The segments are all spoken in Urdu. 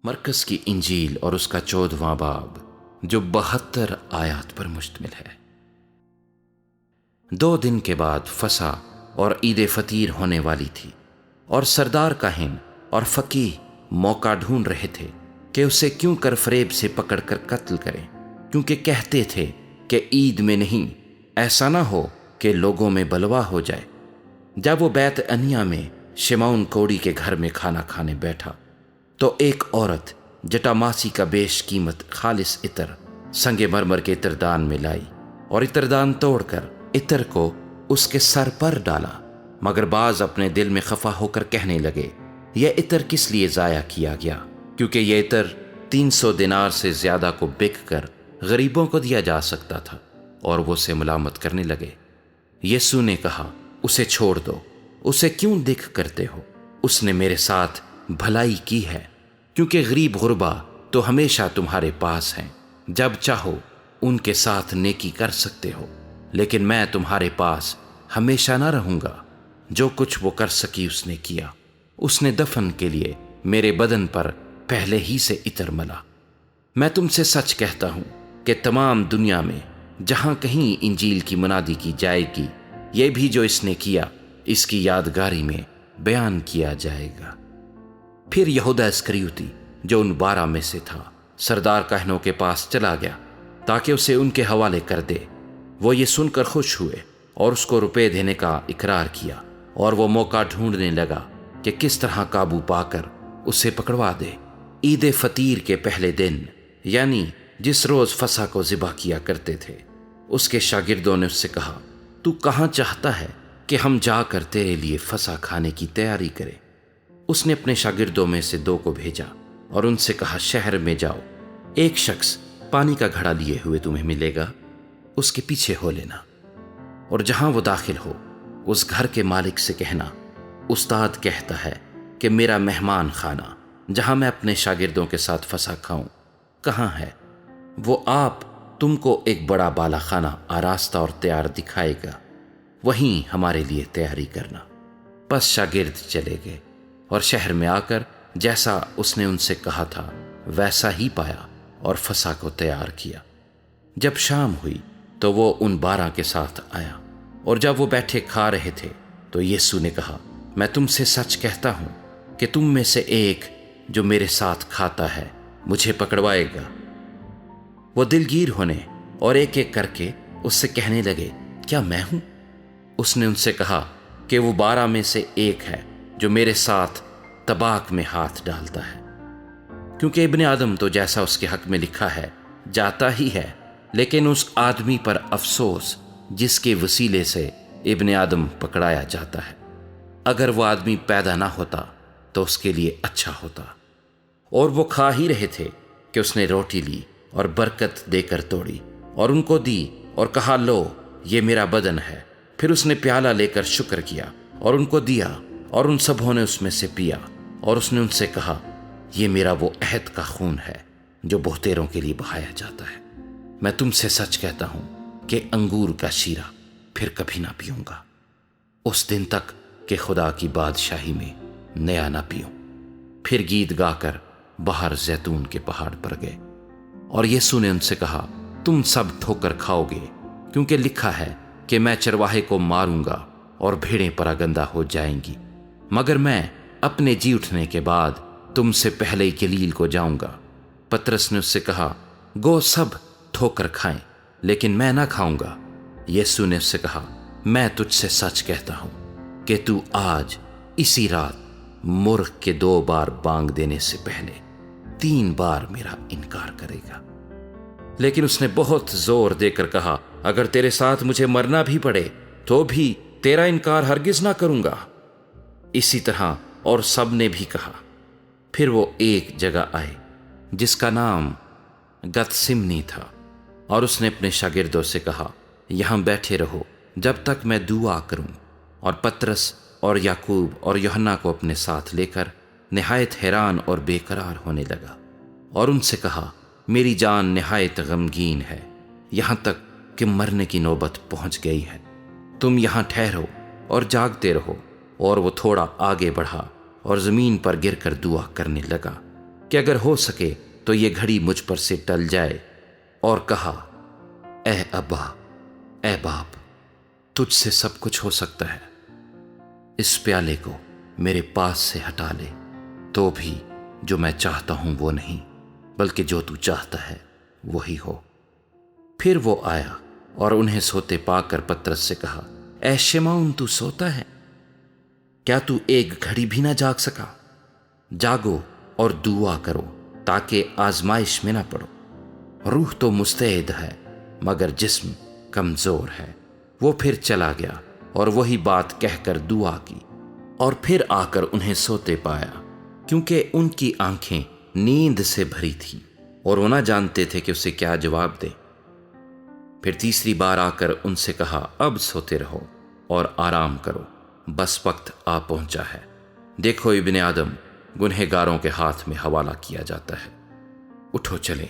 مرکز کی انجیل اور اس کا 14واں باب جو 72 آیات پر مشتمل ہے۔ 2 دن کے بعد فسح اور عید فطیر ہونے والی تھی، اور سردار کاہن اور فقیہ موقع ڈھونڈ رہے تھے کہ اسے کیوں کر فریب سے پکڑ کر قتل کریں، کیونکہ کہتے تھے کہ عید میں نہیں، ایسا نہ ہو کہ لوگوں میں بلوا ہو جائے۔ جب وہ بیت عنیہ میں شمعون کوڑی کے گھر میں کھانا کھانے بیٹھا تو ایک عورت جٹاماسی کا بیش قیمت خالص عطر سنگ مرمر کے عطردان میں لائی اور عطردان توڑ کر عطر کو اس کے سر پر ڈالا، مگر بعض اپنے دل میں خفا ہو کر کہنے لگے، یہ عطر کس لیے ضائع کیا گیا، کیونکہ یہ عطر 300 دینار سے زیادہ کو بک کر غریبوں کو دیا جا سکتا تھا، اور وہ اسے ملامت کرنے لگے۔ یسوع نے کہا، اسے چھوڑ دو، اسے کیوں دکھ کرتے ہو؟ اس نے میرے ساتھ بھلائی کی ہے، کیونکہ غریب غربا تو ہمیشہ تمہارے پاس ہیں، جب چاہو ان کے ساتھ نیکی کر سکتے ہو، لیکن میں تمہارے پاس ہمیشہ نہ رہوں گا۔ جو کچھ وہ کر سکی اس نے کیا۔ اس نے دفن کے لیے میرے بدن پر پہلے ہی سے عطر ملا۔ میں تم سے سچ کہتا ہوں کہ تمام دنیا میں جہاں کہیں انجیل کی منادی کی جائے گی، یہ بھی جو اس نے کیا اس کی یادگاری میں بیان کیا جائے گا۔ پھر یہودا اسکریوتی جو ان 12 میں سے تھا، سردار کاہنوں کے پاس چلا گیا تاکہ اسے ان کے حوالے کر دے۔ وہ یہ سن کر خوش ہوئے اور اس کو روپے دینے کا اقرار کیا، اور وہ موقع ڈھونڈنے لگا کہ کس طرح قابو پا کر اسے پکڑوا دے۔ عید فطیر کے پہلے دن، یعنی جس روز فسح کو ذبح کیا کرتے تھے، اس کے شاگردوں نے اس سے کہا، تو کہاں چاہتا ہے کہ ہم جا کر تیرے لیے فسح کھانے کی تیاری کریں؟ اس نے اپنے شاگردوں میں سے 2 کو بھیجا اور ان سے کہا، شہر میں جاؤ، ایک شخص پانی کا گھڑا لیے ہوئے تمہیں ملے گا، اس کے پیچھے ہو لینا، اور جہاں وہ داخل ہو اس گھر کے مالک سے کہنا، استاد کہتا ہے کہ میرا مہمان خانہ جہاں میں اپنے شاگردوں کے ساتھ فسح کھاؤں کہاں ہے؟ وہ آپ تم کو ایک بڑا بالا خانہ آراستہ اور تیار دکھائے گا، وہیں ہمارے لیے تیاری کرنا۔ پس شاگرد چلے گئے اور شہر میں آ کر جیسا اس نے ان سے کہا تھا ویسا ہی پایا اور فسح کو تیار کیا۔ جب شام ہوئی تو وہ ان 12 کے ساتھ آیا، اور جب وہ بیٹھے کھا رہے تھے تو یسوع نے کہا، میں تم سے سچ کہتا ہوں کہ تم میں سے ایک جو میرے ساتھ کھاتا ہے مجھے پکڑوائے گا۔ وہ دلگیر ہونے اور ایک ایک کر کے اس سے کہنے لگے، کیا میں ہوں؟ اس نے ان سے کہا کہ وہ 12 میں سے ایک ہے جو میرے ساتھ طباق میں ہاتھ ڈالتا ہے، کیونکہ ابن آدم تو جیسا اس کے حق میں لکھا ہے جاتا ہی ہے، لیکن اس آدمی پر افسوس جس کے وسیلے سے ابن آدم پکڑایا جاتا ہے۔ اگر وہ آدمی پیدا نہ ہوتا تو اس کے لیے اچھا ہوتا۔ اور وہ کھا ہی رہے تھے کہ اس نے روٹی لی اور برکت دے کر توڑی اور ان کو دی اور کہا، لو، یہ میرا بدن ہے۔ پھر اس نے پیالہ لے کر شکر کیا اور ان کو دیا، اور ان سبھوں نے اس میں سے پیا، اور اس نے ان سے کہا، یہ میرا وہ عہد کا خون ہے جو بہتیروں کے لیے بہایا جاتا ہے۔ میں تم سے سچ کہتا ہوں کہ انگور کا شیرہ پھر کبھی نہ پیوں گا، اس دن تک کہ خدا کی بادشاہی میں نیا نہ پیوں۔ پھر گیت گا کر باہر زیتون کے پہاڑ پر گئے، اور یسوع نے ان سے کہا، تم سب ٹھوکر کھاؤ گے، کیونکہ لکھا ہے کہ میں چرواہے کو ماروں گا اور بھیڑیں پراگندہ ہو جائیں گی، مگر میں اپنے جی اٹھنے کے بعد تم سے پہلے ہی گلیل کو جاؤں گا۔ پترس نے اس سے کہا، گو سب ٹھوکر کھائیں، لیکن میں نہ کھاؤں گا۔ یسوع نے اس سے کہا، میں تجھ سے سچ کہتا ہوں کہ تو آج اسی رات مرغ کے 2 بار بانگ دینے سے پہلے 3 بار میرا انکار کرے گا۔ لیکن اس نے بہت زور دے کر کہا، اگر تیرے ساتھ مجھے مرنا بھی پڑے تو بھی تیرا انکار ہرگز نہ کروں گا۔ اسی طرح اور سب نے بھی کہا۔ پھر وہ ایک جگہ آئے جس کا نام گتسمنی تھا، اور اس نے اپنے شاگردوں سے کہا، یہاں بیٹھے رہو جب تک میں دعا کروں۔ اور پترس اور یعقوب اور یوحنا کو اپنے ساتھ لے کر نہایت حیران اور بے قرار ہونے لگا، اور ان سے کہا، میری جان نہایت غمگین ہے، یہاں تک کہ مرنے کی نوبت پہنچ گئی ہے۔ تم یہاں ٹھہرو اور جاگتے رہو۔ اور وہ تھوڑا آگے بڑھا اور زمین پر گر کر دعا کرنے لگا۔ کہ اگر ہو سکے تو یہ گھڑی مجھ پر سے ٹل جائے، اور کہا، اے ابا، اے باپ، تجھ سے سب کچھ ہو سکتا ہے، اس پیالے کو میرے پاس سے ہٹا لے، تو بھی جو میں چاہتا ہوں وہ نہیں، بلکہ جو تو چاہتا ہے وہی ہو۔ پھر وہ آیا اور انہیں سوتے پا کر پترس سے کہا، اے شمعون، تو سوتا ہے؟ کیا تو ایک گھڑی بھی نہ جاگ سکا؟ جاگو اور دعا کرو تاکہ آزمائش میں نہ پڑو۔ روح تو مستعد ہے مگر جسم کمزور ہے۔ وہ پھر چلا گیا اور وہی بات کہہ کر دعا کی، اور پھر آ کر انہیں سوتے پایا، کیونکہ ان کی آنکھیں نیند سے بھری تھیں اور وہ نہ جانتے تھے کہ اسے کیا جواب دیں۔ پھر تیسری بار آ کر ان سے کہا، اب سوتے رہو اور آرام کرو، بس وقت آ پہنچا ہے۔ دیکھو ابن آدم گنہگاروں کے ہاتھ میں حوالہ کیا جاتا ہے۔ اٹھو چلیں،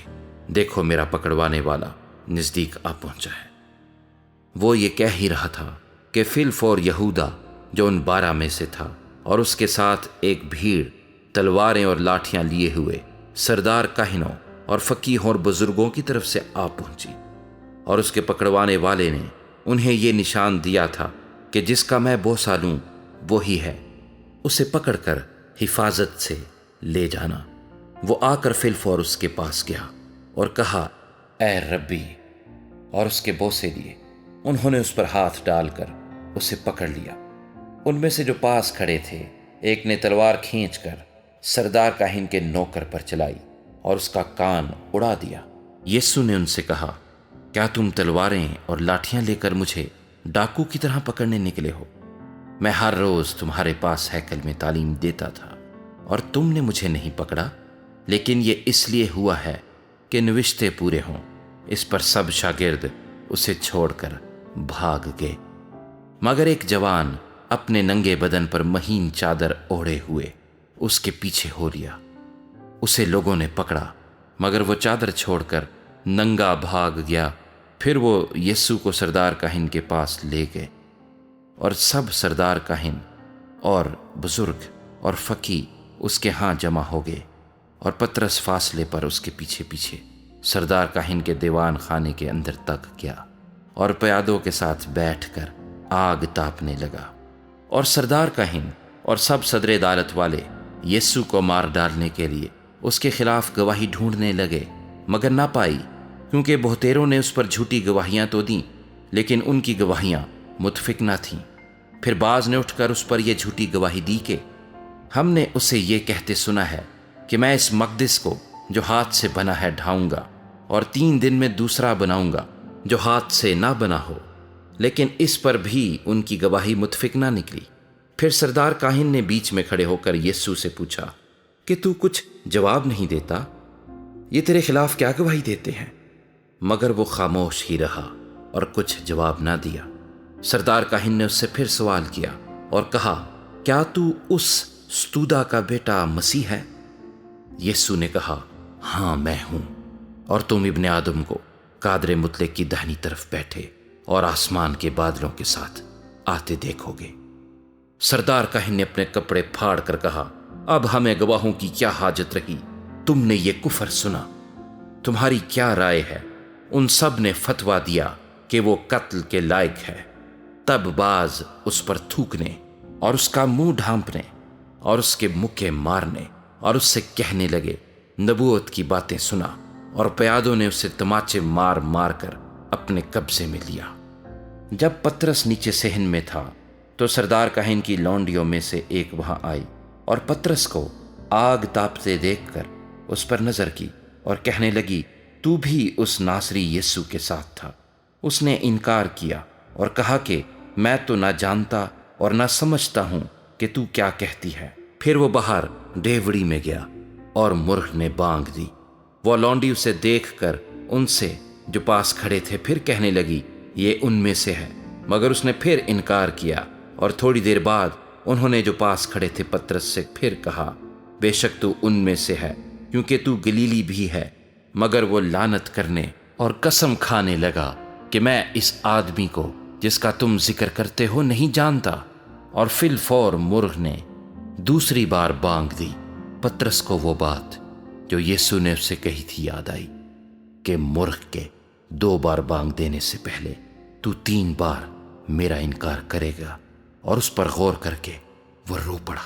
دیکھو میرا پکڑوانے والا نزدیک آ پہنچا ہے۔ وہ یہ کہہ ہی رہا تھا کہ فی الفور یہودا جو ان 12 میں سے تھا اور اس کے ساتھ ایک بھیڑ تلواریں اور لاٹھیاں لیے ہوئے سردار کاہنوں اور فقیہوں اور بزرگوں کی طرف سے آ پہنچی، اور اس کے پکڑوانے والے نے انہیں یہ نشان دیا تھا کہ جس کا میں بوسہ لوں وہی ہے، اسے پکڑ کر حفاظت سے لے جانا۔ وہ آ کر فی الفور اس کے پاس گیا اور کہا، اے ربی، اور اس کے بوسے لیے۔ انہوں نے اس پر ہاتھ ڈال کر اسے پکڑ لیا۔ ان میں سے جو پاس کھڑے تھے ایک نے تلوار کھینچ کر سردار کاہن کے نوکر پر چلائی اور اس کا کان اڑا دیا۔ یسوع نے ان سے کہا، کیا تم تلواریں اور لاٹھیاں لے کر مجھے ڈاکو کی طرح پکڑنے نکلے ہو؟ میں ہر روز تمہارے پاس ہیکل میں تعلیم دیتا تھا اور تم نے مجھے نہیں پکڑا، لیکن یہ اس لیے ہوا ہے کہ نوشتے پورے ہوں۔ اس پر سب شاگرد اسے چھوڑ کر بھاگ گئے، مگر ایک جوان اپنے ننگے بدن پر مہین چادر اوڑھے ہوئے اس کے پیچھے ہو لیا۔ اسے لوگوں نے پکڑا، مگر وہ چادر چھوڑ کر ننگا بھاگ گیا۔ پھر وہ یسوع کو سردار کاہن کے پاس لے گئے، اور سب سردار کاہن اور بزرگ اور فقی اس کے ہاں جمع ہو گئے، اور پترس فاصلے پر اس کے پیچھے پیچھے سردار کاہن کے دیوان خانے کے اندر تک گیا، اور پیادوں کے ساتھ بیٹھ کر آگ تاپنے لگا۔ اور سردار کاہن اور سب صدر عدالت والے یسوع کو مار ڈالنے کے لیے اس کے خلاف گواہی ڈھونڈنے لگے، مگر نہ پائی، کیونکہ بہتیروں نے اس پر جھوٹی گواہیاں تو دیں، لیکن ان کی گواہیاں متفق نہ تھیں۔ پھر بعض نے اٹھ کر اس پر یہ جھوٹی گواہی دی کہ ہم نے اسے یہ کہتے سنا ہے کہ میں اس مقدس کو جو ہاتھ سے بنا ہے ڈھاؤں گا، اور 3 دن میں دوسرا بناؤں گا جو ہاتھ سے نہ بنا ہو۔ لیکن اس پر بھی ان کی گواہی متفق نہ نکلی۔ پھر سردار کاہن نے بیچ میں کھڑے ہو کر یسوع سے پوچھا کہ تو کچھ جواب نہیں دیتا؟ یہ تیرے خلاف کیا گواہی دیتے ہیں؟ مگر وہ خاموش ہی رہا اور کچھ جواب نہ دیا۔ سردار کاہن نے اس سے پھر سوال کیا اور کہا، کیا تو اس ستودا کا بیٹا مسیح ہے؟ یسوع نے کہا، ہاں میں ہوں، اور تم ابن آدم کو قادر مطلق کی داہنی طرف بیٹھے اور آسمان کے بادلوں کے ساتھ آتے دیکھو گے۔ سردار کاہن نے اپنے کپڑے پھاڑ کر کہا، اب ہمیں گواہوں کی کیا حاجت رہی؟ تم نے یہ کفر سنا، تمہاری کیا رائے ہے؟ ان سب نے فتویٰ دیا کہ وہ قتل کے لائق ہے۔ تب بعض اس پر تھوکنے اور اس کا منہ ڈھانپنے اور اس کے مکے مارنے اور اس سے کہنے لگے، نبوت کی باتیں سنا، اور پیادوں نے اسے تماچے مار مار کر اپنے قبضے میں لیا۔ جب پترس نیچے صحن میں تھا تو سردار کاہن کی لونڈیوں میں سے ایک وہاں آئی اور پترس کو آگ تاپتے دیکھ کر اس پر نظر کی اور کہنے لگی، تو بھی اس ناصری یسوع کے ساتھ تھا۔ اس نے انکار کیا اور کہا کہ میں تو نہ جانتا اور نہ سمجھتا ہوں کہ تو کیا کہتی ہے۔ پھر وہ باہر ڈیوڑی میں گیا اور مرغ نے بانگ دی۔ وہ لونڈی اسے دیکھ کر ان سے جو پاس کھڑے تھے پھر کہنے لگی، یہ ان میں سے ہے، مگر اس نے پھر انکار کیا۔ اور تھوڑی دیر بعد انہوں نے جو پاس کھڑے تھے پترس سے پھر کہا، بے شک تو ان میں سے ہے، کیونکہ تو گلیلی بھی ہے۔ مگر وہ لعنت کرنے اور قسم کھانے لگا کہ میں اس آدمی کو جس کا تم ذکر کرتے ہو نہیں جانتا۔ اور فی الفور مرغ نے دوسری بار بانگ دی۔ پترس کو وہ بات جو یسوع نے اسے کہی تھی یاد آئی کہ مرغ کے 2 بار بانگ دینے سے پہلے تو 3 بار میرا انکار کرے گا، اور اس پر غور کر کے وہ رو پڑا۔